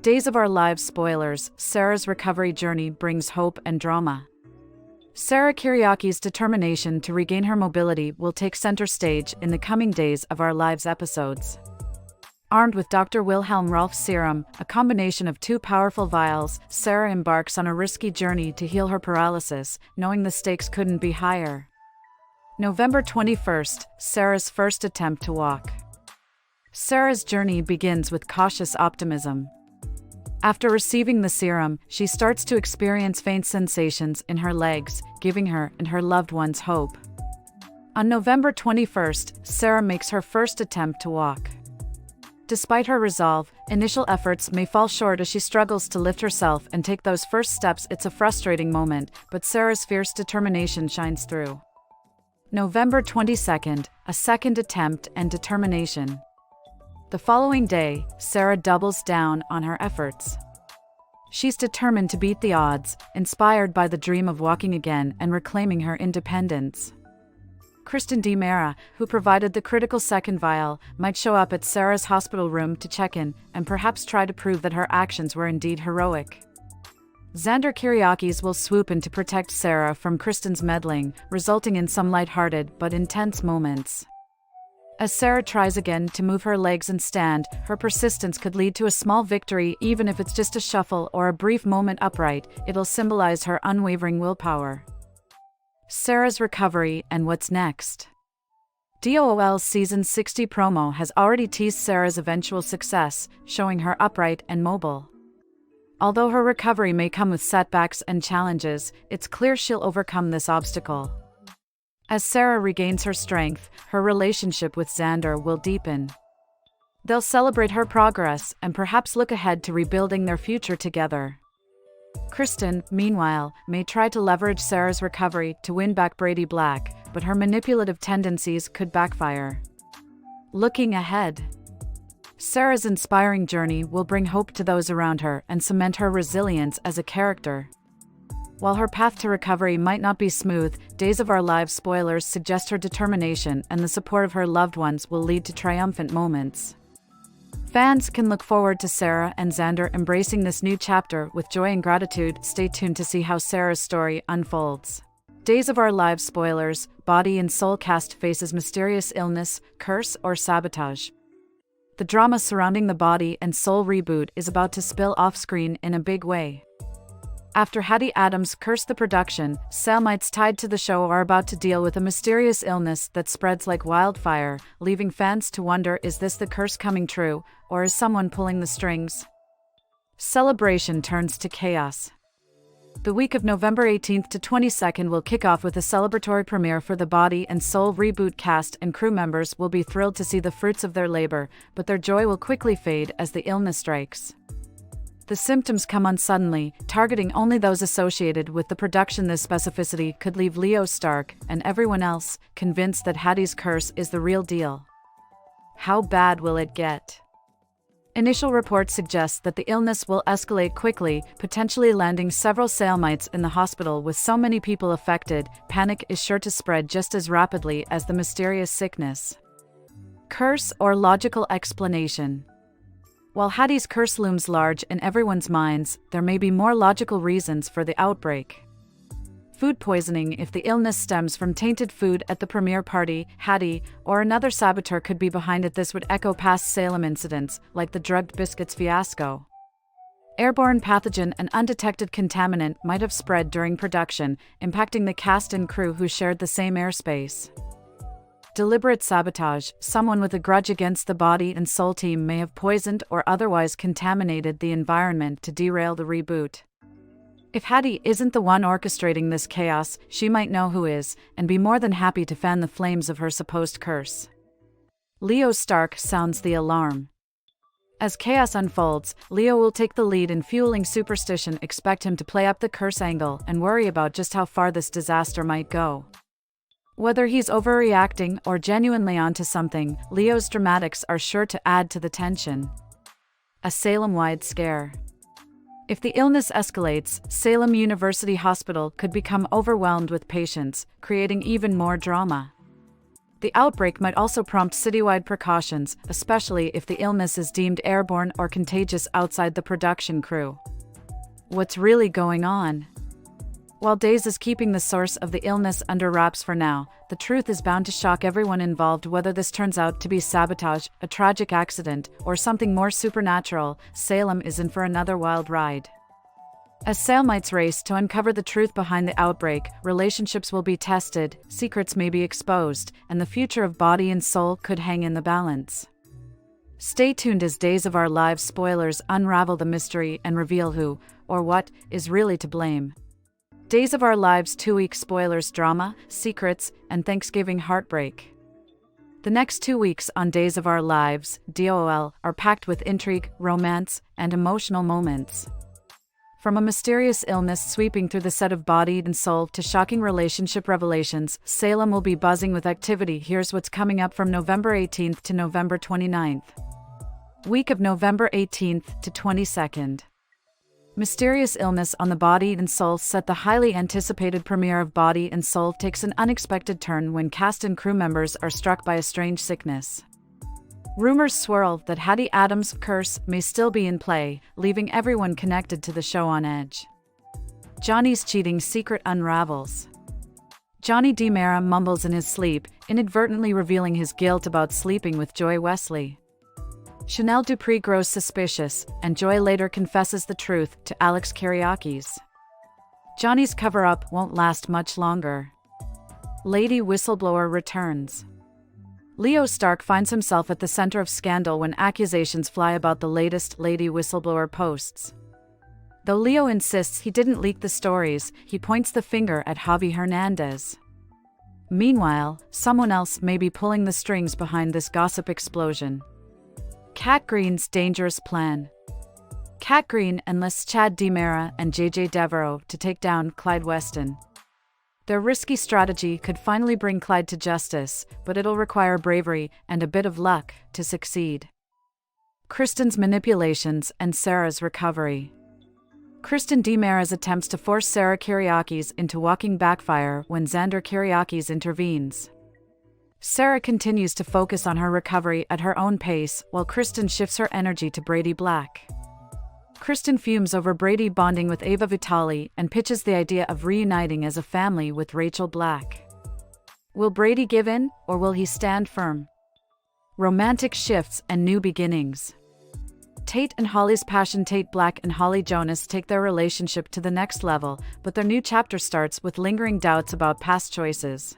Days of Our Lives spoilers, Sarah's recovery journey brings hope and drama. Sarah Kyriaki's determination to regain her mobility will take center stage in the coming Days of Our Lives episodes. Armed with Dr. Wilhelm Rauh's serum, a combination of two powerful vials, Sarah embarks on a risky journey to heal her paralysis, knowing the stakes couldn't be higher. November 21st, Sarah's first attempt to walk. Sarah's journey begins with cautious optimism. After receiving the serum, she starts to experience faint sensations in her legs, giving her and her loved ones hope. On November 21st, Sarah makes her first attempt to walk. Despite her resolve, initial efforts may fall short as she struggles to lift herself and take those first steps. It's a frustrating moment, but Sarah's fierce determination shines through. November 22nd, a second attempt and determination. The following day, Sarah doubles down on her efforts. She's determined to beat the odds, inspired by the dream of walking again and reclaiming her independence. Kristen D. Mara, who provided the critical second vial, might show up at Sarah's hospital room to check in and perhaps try to prove that her actions were indeed heroic. Xander Kyriakis will swoop in to protect Sarah from Kristen's meddling, resulting in some lighthearted but intense moments. As Sarah tries again to move her legs and stand, her persistence could lead to a small victory. Even if it's just a shuffle or a brief moment upright, it'll symbolize her unwavering willpower. Sarah's recovery and what's next. DOOL's Season 60 promo has already teased Sarah's eventual success, showing her upright and mobile. Although her recovery may come with setbacks and challenges, it's clear she'll overcome this obstacle. As Sarah regains her strength, her relationship with Xander will deepen. They'll celebrate her progress and perhaps look ahead to rebuilding their future together. Kristen, meanwhile, may try to leverage Sarah's recovery to win back Brady Black, but her manipulative tendencies could backfire. Looking ahead, Sarah's inspiring journey will bring hope to those around her and cement her resilience as a character. While her path to recovery might not be smooth, Days of Our Lives spoilers suggest her determination and the support of her loved ones will lead to triumphant moments. Fans can look forward to Sarah and Xander embracing this new chapter with joy and gratitude. Stay tuned to see how Sarah's story unfolds. Days of Our Lives spoilers, Body and Soul cast faces mysterious illness, curse, or sabotage. The drama surrounding the Body and Soul reboot is about to spill off-screen in a big way. After Hattie Adams cursed the production, cellmates tied to the show are about to deal with a mysterious illness that spreads like wildfire, leaving fans to wonder, is this the curse coming true, or is someone pulling the strings? Celebration turns to chaos. The week of November 18th to 22nd will kick off with a celebratory premiere for the Body and Soul reboot. Cast and crew members will be thrilled to see the fruits of their labor, but their joy will quickly fade as the illness strikes. The symptoms come on suddenly, targeting only those associated with the production. This specificity could leave Leo Stark and everyone else convinced that Hattie's curse is the real deal. How bad will it get? Initial reports suggest that the illness will escalate quickly, potentially landing several cellmates in the hospital. With so many people affected, panic is sure to spread just as rapidly as the mysterious sickness. Curse or logical explanation? While Hattie's curse looms large in everyone's minds, there may be more logical reasons for the outbreak. Food poisoning. If the illness stems from tainted food at the premiere party, Hattie, or another saboteur could be behind it. This would echo past Salem incidents, like the drugged biscuits fiasco. Airborne pathogen. An undetected contaminant might have spread during production, impacting the cast and crew who shared the same airspace. Deliberate sabotage. Someone with a grudge against the Body and Soul team may have poisoned or otherwise contaminated the environment to derail the reboot. If Hattie isn't the one orchestrating this chaos, she might know who is, and be more than happy to fan the flames of her supposed curse. Leo Stark sounds the alarm. As chaos unfolds, Leo will take the lead in fueling superstition. Expect him to play up the curse angle and worry about just how far this disaster might go. Whether he's overreacting or genuinely onto something, Leo's dramatics are sure to add to the tension. A Salem-wide scare. If the illness escalates, Salem University Hospital could become overwhelmed with patients, creating even more drama. The outbreak might also prompt citywide precautions, especially if the illness is deemed airborne or contagious outside the production crew. What's really going on? While Days is keeping the source of the illness under wraps for now, the truth is bound to shock everyone involved. Whether this turns out to be sabotage, a tragic accident, or something more supernatural, Salem is in for another wild ride. As Salemites race to uncover the truth behind the outbreak, relationships will be tested, secrets may be exposed, and the future of body and soul could hang in the balance. Stay tuned as Days of Our Lives spoilers unravel the mystery and reveal who, or what, is really to blame. Days of Our Lives 2-week spoilers, drama, secrets, and Thanksgiving heartbreak. The next 2 weeks on Days of Our Lives, DOL, are packed with intrigue, romance, and emotional moments. From a mysterious illness sweeping through the set of Body and Soul to shocking relationship revelations, Salem will be buzzing with activity. Here's what's coming up from November 18th to November 29th. Week of November 18th to 22nd. Mysterious illness on the Body and Soul set. The highly anticipated premiere of Body and Soul takes an unexpected turn when cast and crew members are struck by a strange sickness. Rumors swirl that Hattie Adams' curse may still be in play, leaving everyone connected to the show on edge. Johnny's cheating secret unravels. Johnny DiMera mumbles in his sleep, inadvertently revealing his guilt about sleeping with Joy Wesley. Chanel Dupree grows suspicious, and Joy later confesses the truth to Alex Kyriakis. Johnny's cover-up won't last much longer. Lady Whistleblower returns. Leo Stark finds himself at the center of scandal when accusations fly about the latest Lady Whistleblower posts. Though Leo insists he didn't leak the stories, he points the finger at Javi Hernandez. Meanwhile, someone else may be pulling the strings behind this gossip explosion. Kat Green's dangerous plan. Kat Green enlists Chad DiMera and JJ Devereaux to take down Clyde Weston. Their risky strategy could finally bring Clyde to justice, but it'll require bravery and a bit of luck to succeed. Kristen's manipulations and Sarah's recovery. Kristen DiMera's attempts to force Sarah Kyriakis into walking backfire when Xander Kyriakis intervenes. Sarah continues to focus on her recovery at her own pace, while Kristen shifts her energy to Brady Black. Kristen fumes over Brady bonding with Ava Vitale and pitches the idea of reuniting as a family with Rachel Black. Will Brady give in, or will he stand firm? Romantic shifts and new beginnings. Tate and Holly's passion. Tate Black and Holly Jonas take their relationship to the next level, but their new chapter starts with lingering doubts about past choices.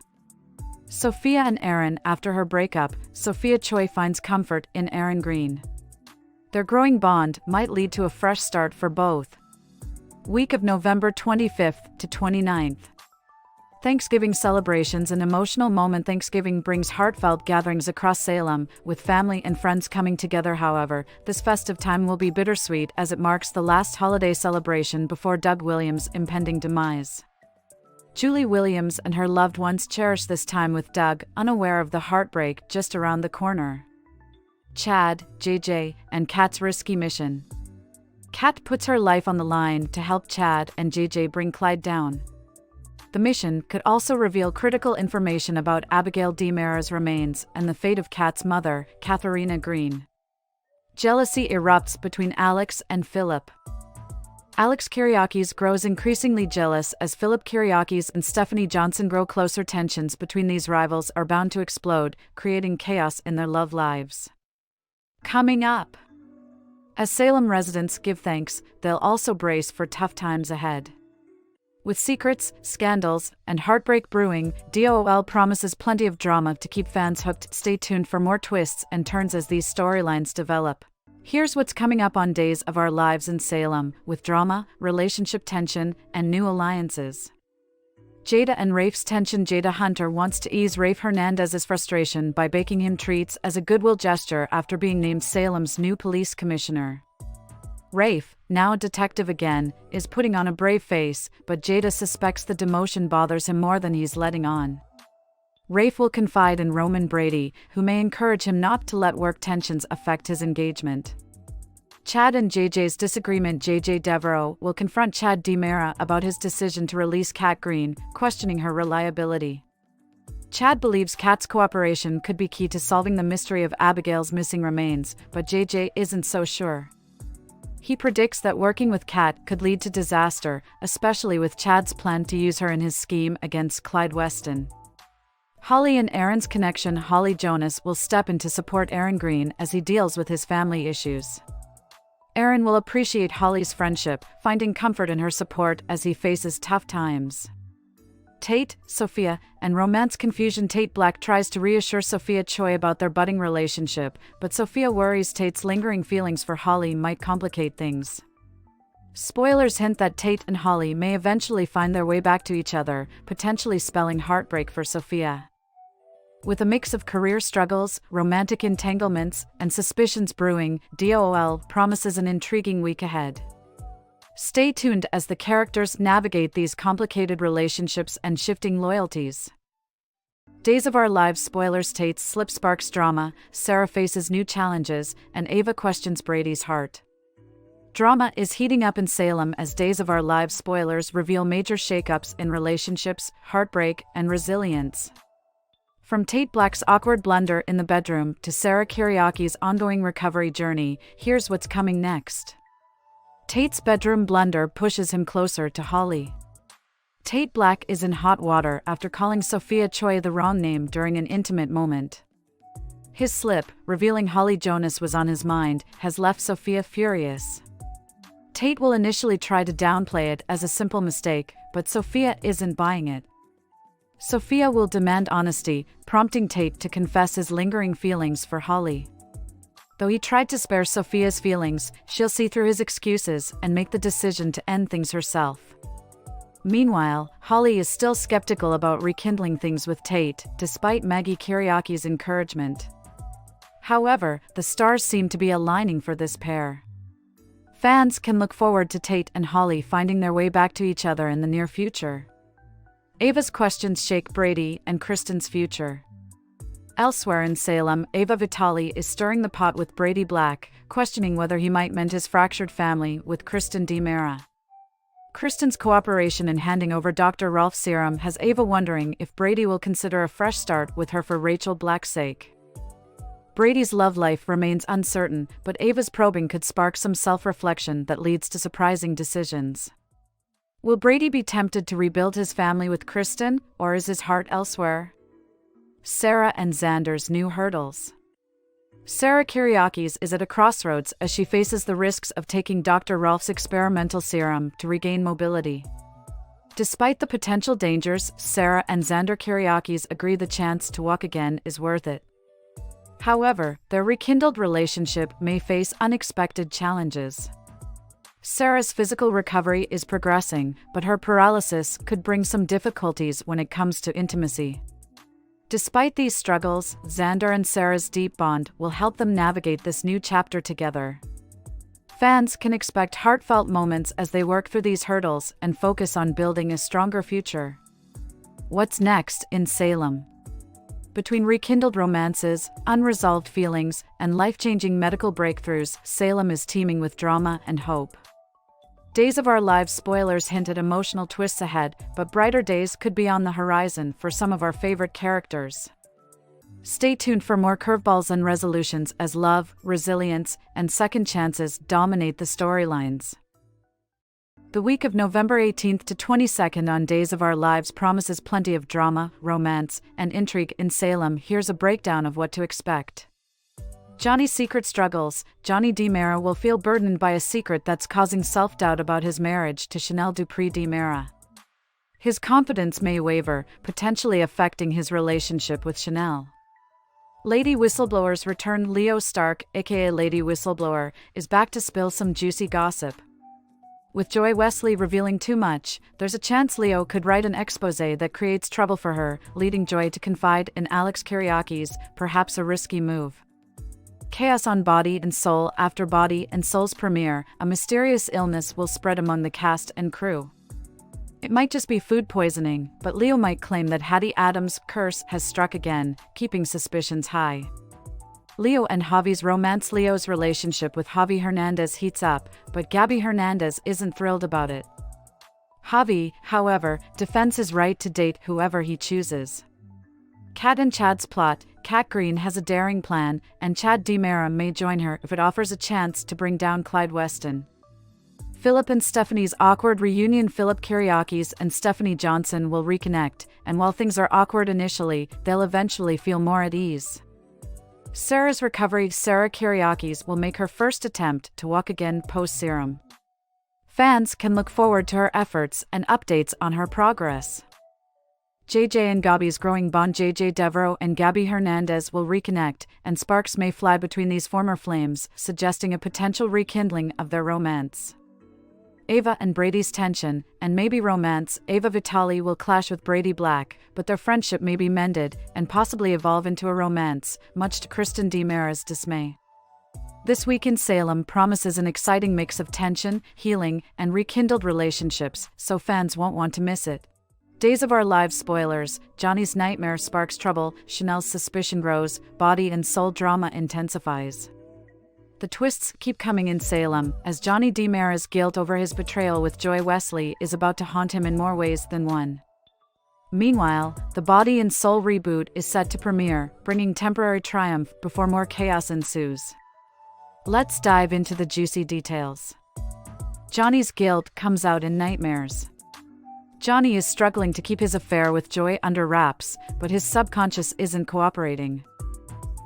Sophia and Aaron. After her breakup, Sophia Choi finds comfort in Aaron Green. Their growing bond might lead to a fresh start for both. Week of November 25th to 29th. Thanksgiving celebrations. An emotional moment. Thanksgiving brings heartfelt gatherings across Salem, with family and friends coming together. However, this festive time will be bittersweet as it marks the last holiday celebration before Doug Williams' impending demise. Julie Williams and her loved ones cherish this time with Doug, unaware of the heartbreak just around the corner. Chad, JJ, and Kat's risky mission. Kat puts her life on the line to help Chad and JJ bring Clyde down. The mission could also reveal critical information about Abigail DiMera's remains and the fate of Kat's mother, Katharina Green. Jealousy erupts between Alex and Philip. Alex Kyriakis grows increasingly jealous as Philip Kyriakis and Stephanie Johnson grow closer. Tensions between these rivals are bound to explode, creating chaos in their love lives. Coming up. As Salem residents give thanks, they'll also brace for tough times ahead. With secrets, scandals, and heartbreak brewing, DOL promises plenty of drama to keep fans hooked. Stay tuned for more twists and turns as these storylines develop. Here's what's coming up on Days of Our Lives in Salem, with drama, relationship tension, and new alliances. Jada and Rafe's tension. Jada Hunter wants to ease Rafe Hernandez's frustration by baking him treats as a goodwill gesture after being named Salem's new police commissioner. Rafe, now a detective again, is putting on a brave face, but Jada suspects the demotion bothers him more than he's letting on. Rafe will confide in Roman Brady, who may encourage him not to let work tensions affect his engagement. Chad and JJ's disagreement. JJ Devereaux will confront Chad DiMera about his decision to release Kat Green, questioning her reliability. Chad believes Kat's cooperation could be key to solving the mystery of Abigail's missing remains, but JJ isn't so sure. He predicts that working with Kat could lead to disaster, especially with Chad's plan to use her in his scheme against Clyde Weston. Holly and Aaron's connection. Holly Jonas will step in to support Aaron Green as he deals with his family issues. Aaron will appreciate Holly's friendship, finding comfort in her support as he faces tough times. Tate, Sophia, and romance confusion. Tate Black tries to reassure Sophia Choi about their budding relationship, but Sophia worries Tate's lingering feelings for Holly might complicate things. Spoilers hint that Tate and Holly may eventually find their way back to each other, potentially spelling heartbreak for Sophia. With a mix of career struggles, romantic entanglements, and suspicions brewing, DOL promises an intriguing week ahead. Stay tuned as the characters navigate these complicated relationships and shifting loyalties. Days of Our Lives spoilers. Tate's slip sparks drama, Sarah faces new challenges, and Ava questions Brady's heart. Drama is heating up in Salem as Days of Our Lives spoilers reveal major shakeups in relationships, heartbreak, and resilience. From Tate Black's awkward blunder in the bedroom to Sarah Kiriaki's ongoing recovery journey, here's what's coming next. Tate's bedroom blunder pushes him closer to Holly. Tate Black is in hot water after calling Sophia Choi the wrong name during an intimate moment. His slip, revealing Holly Jonas was on his mind, has left Sophia furious. Tate will initially try to downplay it as a simple mistake, but Sophia isn't buying it. Sophia will demand honesty, prompting Tate to confess his lingering feelings for Holly. Though he tried to spare Sophia's feelings, she'll see through his excuses and make the decision to end things herself. Meanwhile, Holly is still skeptical about rekindling things with Tate, despite Maggie Kiriaki's encouragement. However, the stars seem to be aligning for this pair. Fans can look forward to Tate and Holly finding their way back to each other in the near future. Ava's questions shake Brady and Kristen's future. Elsewhere in Salem, Ava Vitale is stirring the pot with Brady Black, questioning whether he might mend his fractured family with Kristen DiMera. Kristen's cooperation in handing over Dr. Rolf's serum has Ava wondering if Brady will consider a fresh start with her for Rachel Black's sake. Brady's love life remains uncertain, but Ava's probing could spark some self-reflection that leads to surprising decisions. Will Brady be tempted to rebuild his family with Kristen, or is his heart elsewhere? Sarah and Xander's new hurdles. Sarah Kiriakis is at a crossroads as she faces the risks of taking Dr. Rolf's experimental serum to regain mobility. Despite the potential dangers, Sarah and Xander Kiriakis agree the chance to walk again is worth it. However, their rekindled relationship may face unexpected challenges. Sarah's physical recovery is progressing, but her paralysis could bring some difficulties when it comes to intimacy. Despite these struggles, Xander and Sarah's deep bond will help them navigate this new chapter together. Fans can expect heartfelt moments as they work through these hurdles and focus on building a stronger future. What's next in Salem? Between rekindled romances, unresolved feelings, and life-changing medical breakthroughs, Salem is teeming with drama and hope. Days of Our Lives spoilers hint at emotional twists ahead, but brighter days could be on the horizon for some of our favorite characters. Stay tuned for more curveballs and resolutions as love, resilience, and second chances dominate the storylines. The week of November 18th to 22nd on Days of Our Lives promises plenty of drama, romance, and intrigue in Salem. Here's a breakdown of what to expect. Johnny's secret struggles. Johnny DiMera will feel burdened by a secret that's causing self-doubt about his marriage to Chanel Dupree DiMera. His confidence may waver, potentially affecting his relationship with Chanel. Lady Whistleblowers return. Leo Stark, aka Lady Whistleblower, is back to spill some juicy gossip. With Joy Wesley revealing too much, there's a chance Leo could write an exposé that creates trouble for her, leading Joy to confide in Alex Kiriakis, perhaps a risky move. Chaos on Body and Soul. After Body and Soul's premiere, a mysterious illness will spread among the cast and crew. It might just be food poisoning, but Leo might claim that Hattie Adams' curse has struck again, keeping suspicions high. Leo and Javi's romance. Leo's relationship with Javi Hernandez heats up, but Gabby Hernandez isn't thrilled about it. Javi, however, defends his right to date whoever he chooses. Kat and Chad's plot. Kat Green has a daring plan, and Chad DiMera may join her if it offers a chance to bring down Clyde Weston. Philip and Stephanie's awkward reunion. Philip Kiriakis and Stephanie Johnson will reconnect, and while things are awkward initially, they'll eventually feel more at ease. Sarah's recovery. Sarah Kiriakis will make her first attempt to walk again post-serum. Fans can look forward to her efforts and updates on her progress. JJ and Gabi's growing bond. JJ Devereaux and Gabby Hernandez will reconnect, and sparks may fly between these former flames, suggesting a potential rekindling of their romance. Ava and Brady's tension, and maybe romance. Ava Vitale will clash with Brady Black, but their friendship may be mended and possibly evolve into a romance, much to Kristen DiMera's dismay. This week in Salem promises an exciting mix of tension, healing, and rekindled relationships, so fans won't want to miss it. Days of Our Lives spoilers. Johnny's nightmare sparks trouble, Chanel's suspicion grows, body and soul drama intensifies. The twists keep coming in Salem, as Johnny DiMera's guilt over his betrayal with Joy Wesley is about to haunt him in more ways than one. Meanwhile, the Body and Soul reboot is set to premiere, bringing temporary triumph before more chaos ensues. Let's dive into the juicy details. Johnny's guilt comes out in nightmares. Johnny is struggling to keep his affair with Joy under wraps, but his subconscious isn't cooperating.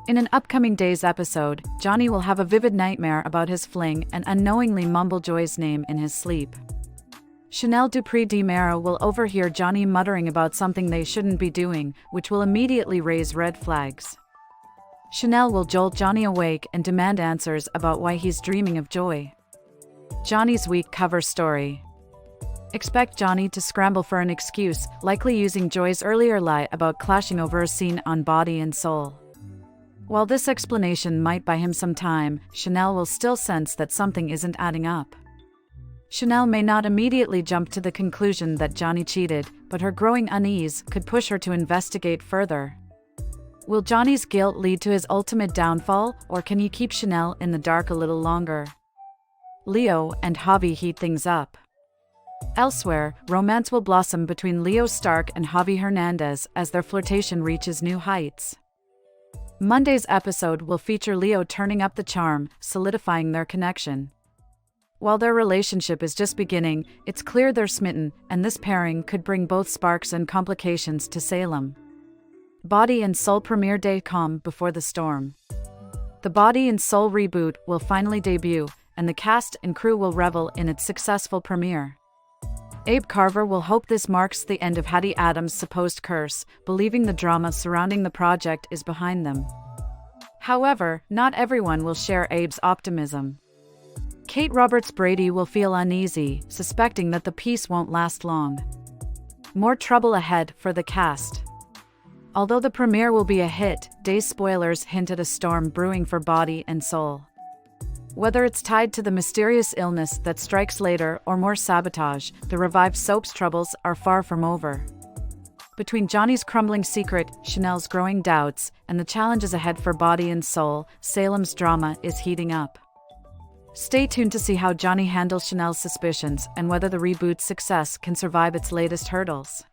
In an upcoming Days episode, Johnny will have a vivid nightmare about his fling and unknowingly mumble Joy's name in his sleep. Chanel Dupree DiMera will overhear Johnny muttering about something they shouldn't be doing, which will immediately raise red flags. Chanel will jolt Johnny awake and demand answers about why he's dreaming of Joy. Johnny's week cover story. Expect Johnny to scramble for an excuse, likely using Joy's earlier lie about clashing over a scene on Body and Soul. While this explanation might buy him some time, Chanel will still sense that something isn't adding up. Chanel may not immediately jump to the conclusion that Johnny cheated, but her growing unease could push her to investigate further. Will Johnny's guilt lead to his ultimate downfall, or can he keep Chanel in the dark a little longer? Leo and Javi heat things up. Elsewhere, romance will blossom between Leo Stark and Javi Hernandez as their flirtation reaches new heights. Monday's episode will feature Leo turning up the charm, solidifying their connection. While their relationship is just beginning, it's clear they're smitten, and this pairing could bring both sparks and complications to Salem. Body and Soul premiere day. Calm before the storm. The Body and Soul reboot will finally debut, and the cast and crew will revel in its successful premiere. Abe Carver will hope this marks the end of Hattie Adams' supposed curse, believing the drama surrounding the project is behind them. However, not everyone will share Abe's optimism. Kate Roberts Brady will feel uneasy, suspecting that the piece won't last long. More trouble ahead for the cast. Although the premiere will be a hit, Days spoilers hint at a storm brewing for Body and Soul. Whether it's tied to the mysterious illness that strikes later or more sabotage, the revived soap's troubles are far from over. Between Johnny's crumbling secret, Chanel's growing doubts, and the challenges ahead for Body and Soul, Salem's drama is heating up. Stay tuned to see how Johnny handles Chanel's suspicions and whether the reboot's success can survive its latest hurdles.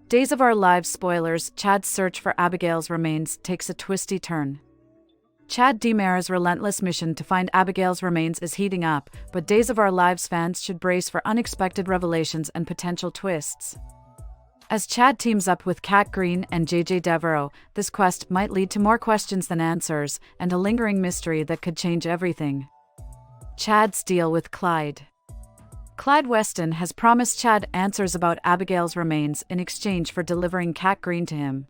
Days of Our Lives spoilers. Chad's search for Abigail's remains takes a twisty turn. Chad DiMera's relentless mission to find Abigail's remains is heating up, but Days of Our Lives fans should brace for unexpected revelations and potential twists. As Chad teams up with Kat Green and JJ Devereaux, this quest might lead to more questions than answers, and a lingering mystery that could change everything. Chad's deal with Clyde. Clyde Weston has promised Chad answers about Abigail's remains in exchange for delivering Kat Green to him.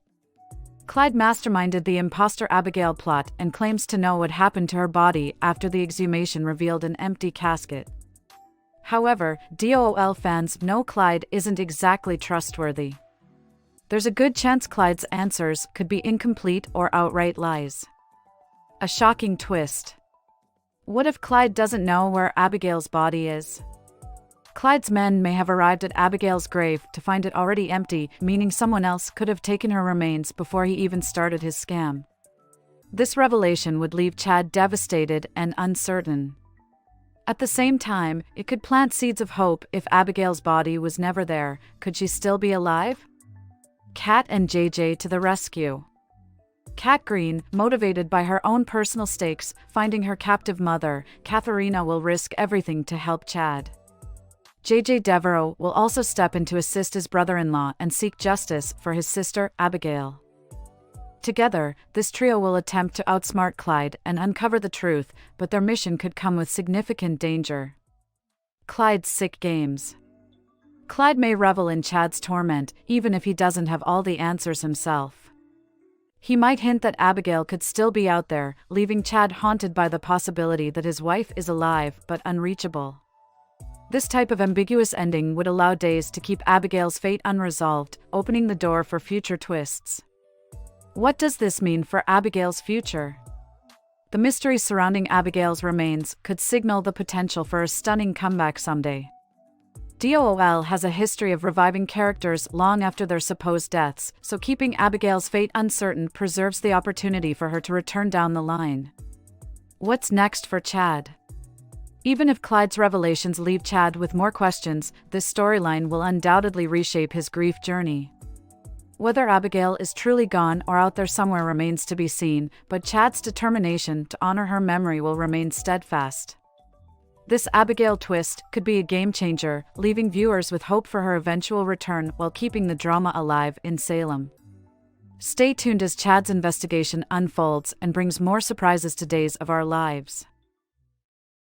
Clyde masterminded the imposter Abigail plot and claims to know what happened to her body after the exhumation revealed an empty casket. However, DOL fans know Clyde isn't exactly trustworthy. There's a good chance Clyde's answers could be incomplete or outright lies. A shocking twist. What if Clyde doesn't know where Abigail's body is? Clyde's men may have arrived at Abigail's grave to find it already empty, meaning someone else could have taken her remains before he even started his scam. This revelation would leave Chad devastated and uncertain. At the same time, it could plant seeds of hope. If Abigail's body was never there, could she still be alive? Kat and JJ to the rescue. Kat Green, motivated by her own personal stakes, finding her captive mother, Katharina will risk everything to help Chad. JJ Devereaux will also step in to assist his brother-in-law and seek justice for his sister, Abigail. Together, this trio will attempt to outsmart Clyde and uncover the truth, but their mission could come with significant danger. Clyde's sick games. Clyde may revel in Chad's torment, even if he doesn't have all the answers himself. He might hint that Abigail could still be out there, leaving Chad haunted by the possibility that his wife is alive but unreachable. This type of ambiguous ending would allow Days to keep Abigail's fate unresolved, opening the door for future twists. What does this mean for Abigail's future? The mystery surrounding Abigail's remains could signal the potential for a stunning comeback someday. DOOL has a history of reviving characters long after their supposed deaths, so keeping Abigail's fate uncertain preserves the opportunity for her to return down the line. What's next for Chad? Even if Clyde's revelations leave Chad with more questions, this storyline will undoubtedly reshape his grief journey. Whether Abigail is truly gone or out there somewhere remains to be seen, but Chad's determination to honor her memory will remain steadfast. This Abigail twist could be a game-changer, leaving viewers with hope for her eventual return while keeping the drama alive in Salem. Stay tuned as Chad's investigation unfolds and brings more surprises to Days of Our Lives.